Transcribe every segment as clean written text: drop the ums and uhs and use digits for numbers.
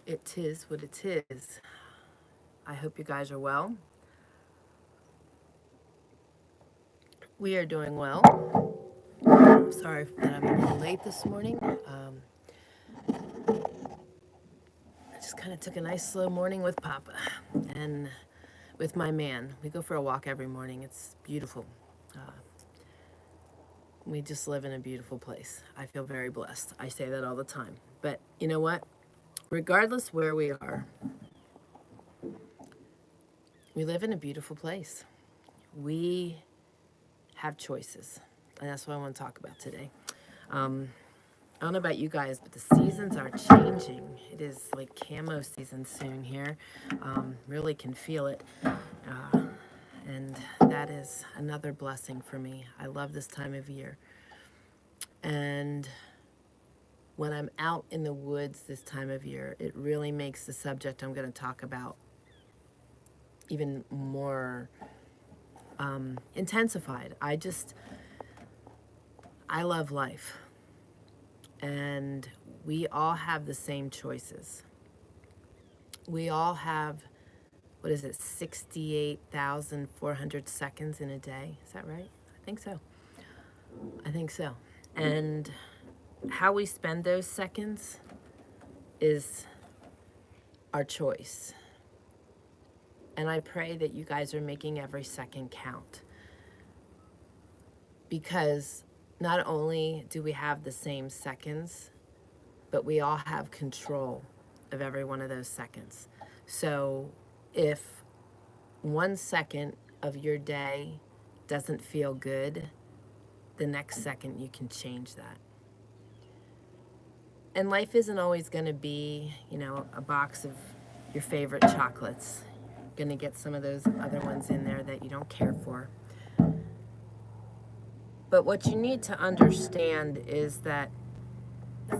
It is what it is. I hope you guys are well. We are doing well. Sorry that I'm a little late this morning. I just kind of took a nice slow morning with Papa and with my man. We go for a walk every morning. It's beautiful. Uh, we just live in a beautiful place. I feel very blessed. I say that all the time. But you know what? Regardless where we are, we live in a beautiful place. We have choices. And that's what I want to talk about today. I don't know about you guys, but the seasons are changing. It is like camo season soon here. Really can feel it. And that is another blessing for me. I love this time of year. And when I'm out in the woods this time of year, it really makes the subject I'm going to talk about even more intensified. I love life. And we all have the same choices. We all have, 68,400 seconds in a day. Is that right? I think so. And how we spend those seconds is our choice. And I pray that you guys are making every second count. Because not only do we have the same seconds, but we all have control of every one of those seconds. So if 1 second of your day doesn't feel good, the next second you can change that. And life isn't always going to be, a box of your favorite chocolates. You're going to get some of those other ones in there that you don't care for. But what you need to understand is that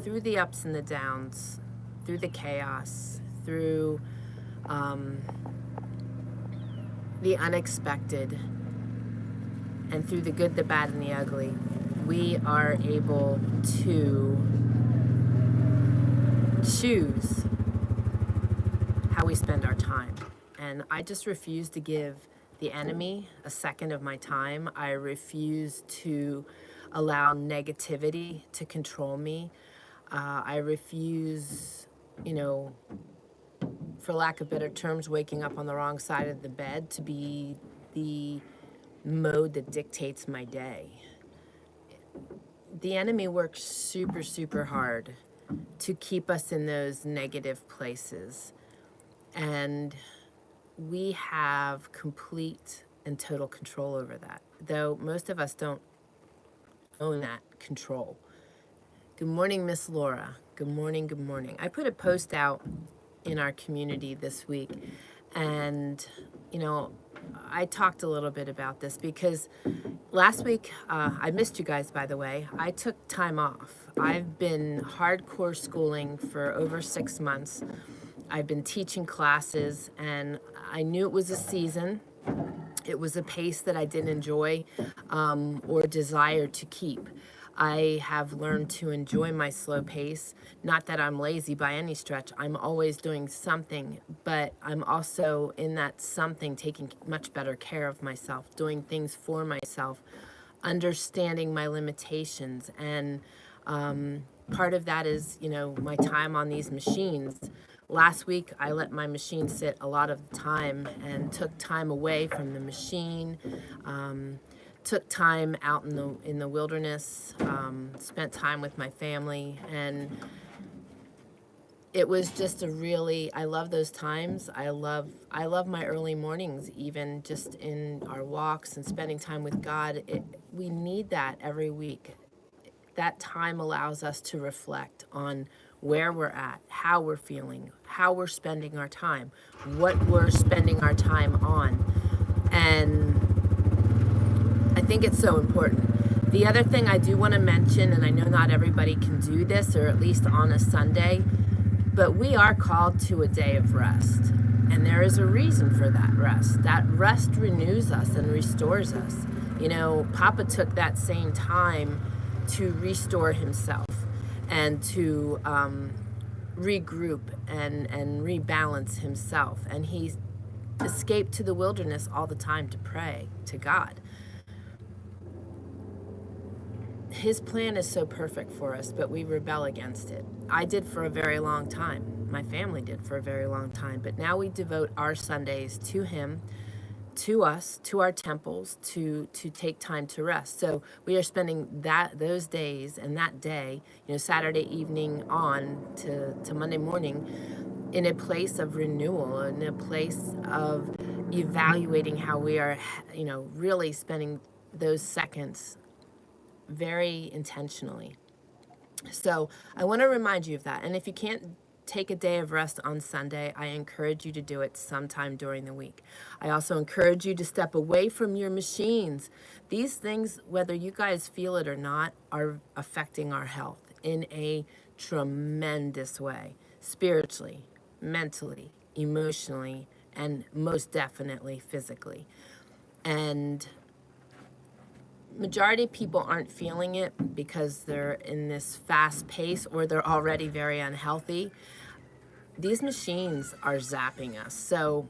through the ups and the downs, through the chaos, through the unexpected, and through the good, the bad, and the ugly, we are able to choose how we spend our time. And I just refuse to give the enemy a second of my time. I refuse to allow negativity to control me. I refuse, for lack of better terms, waking up on the wrong side of the bed to be the mode that dictates my day. The enemy works super, super hard to keep us in those negative places. And we have complete and total control over that, though most of us don't own that control. Good morning, Miss Laura. Good morning, good morning. I put a post out in our community this week, and, I talked a little bit about this because last week, I missed you guys, by the way. I took time off. I've been hardcore schooling for over 6 months. I've been teaching classes, and I knew it was a season. It was a pace that I didn't enjoy or desire to keep. I have learned to enjoy my slow pace. Not that I'm lazy by any stretch. I'm always doing something, but I'm also in that something taking much better care of myself, doing things for myself, understanding my limitations. And part of that is, my time on these machines. Last week, I let my machine sit a lot of the time and took time away from the machine, took time out in the wilderness, spent time with my family, and it was just I love those times. I love my early mornings, even just in our walks and spending time with God. We need that every week. That time allows us to reflect on where we're at, how we're feeling, how we're spending our time, what we're spending our time on. And I think it's so important. The other thing I do want to mention, and I know not everybody can do this, or at least on a Sunday, but we are called to a day of rest. And there is a reason for that rest. That rest renews us and restores us. Papa took that same time to restore himself and to regroup and rebalance himself. And he escaped to the wilderness all the time to pray to God. His plan is so perfect for us, but we rebel against it. I did for a very long time. My family did for a very long time. But now we devote our Sundays to him, to us, to our temples, to take time to rest. So we are spending those days and that day, Saturday evening on to Monday morning, in a place of renewal, in a place of evaluating how we are, really spending those seconds very intentionally. So I want to remind you of that. And if you can't take a day of rest on Sunday, I encourage you to do it sometime during the week. I also encourage you to step away from your machines. These things, whether you guys feel it or not, are affecting our health in a tremendous way, spiritually, mentally, emotionally, and most definitely physically. And majority of people aren't feeling it because they're in this fast pace or they're already very unhealthy. These machines are zapping us. So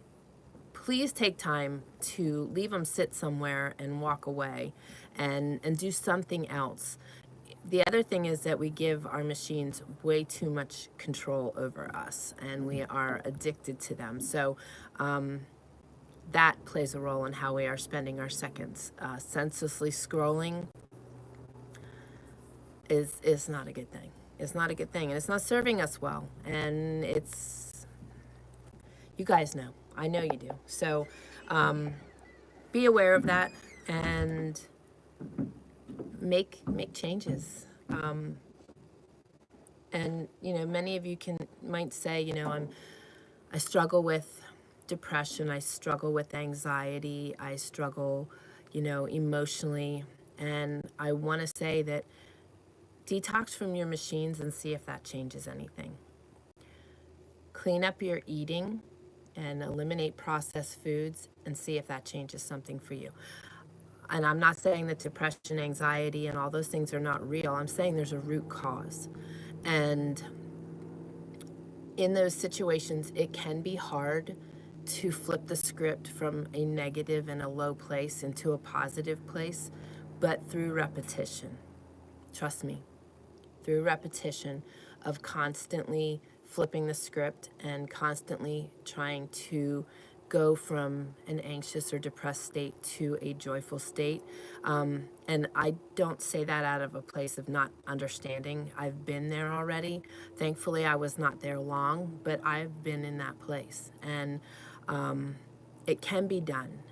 please take time to leave them sit somewhere and walk away and do something else. The other thing is that we give our machines way too much control over us and we are addicted to them. So that plays a role in how we are spending our seconds. Senselessly scrolling is not a good thing. It's not a good thing, and it's not serving us well. And you guys know. I know you do. So be aware of that and make changes. And many of you might say, I struggle with depression, I struggle with anxiety, I struggle, emotionally. And I want to say that detox from your machines and see if that changes anything. Clean up your eating and eliminate processed foods and see if that changes something for you. And I'm not saying that depression, anxiety, and all those things are not real. I'm saying there's a root cause. And in those situations, it can be hard to flip the script from a negative and a low place into a positive place, but through repetition. Trust me, through repetition of constantly flipping the script and constantly trying to go from an anxious or depressed state to a joyful state. And I don't say that out of a place of not understanding. I've been there already. Thankfully, I was not there long, but I've been in that place. And it can be done.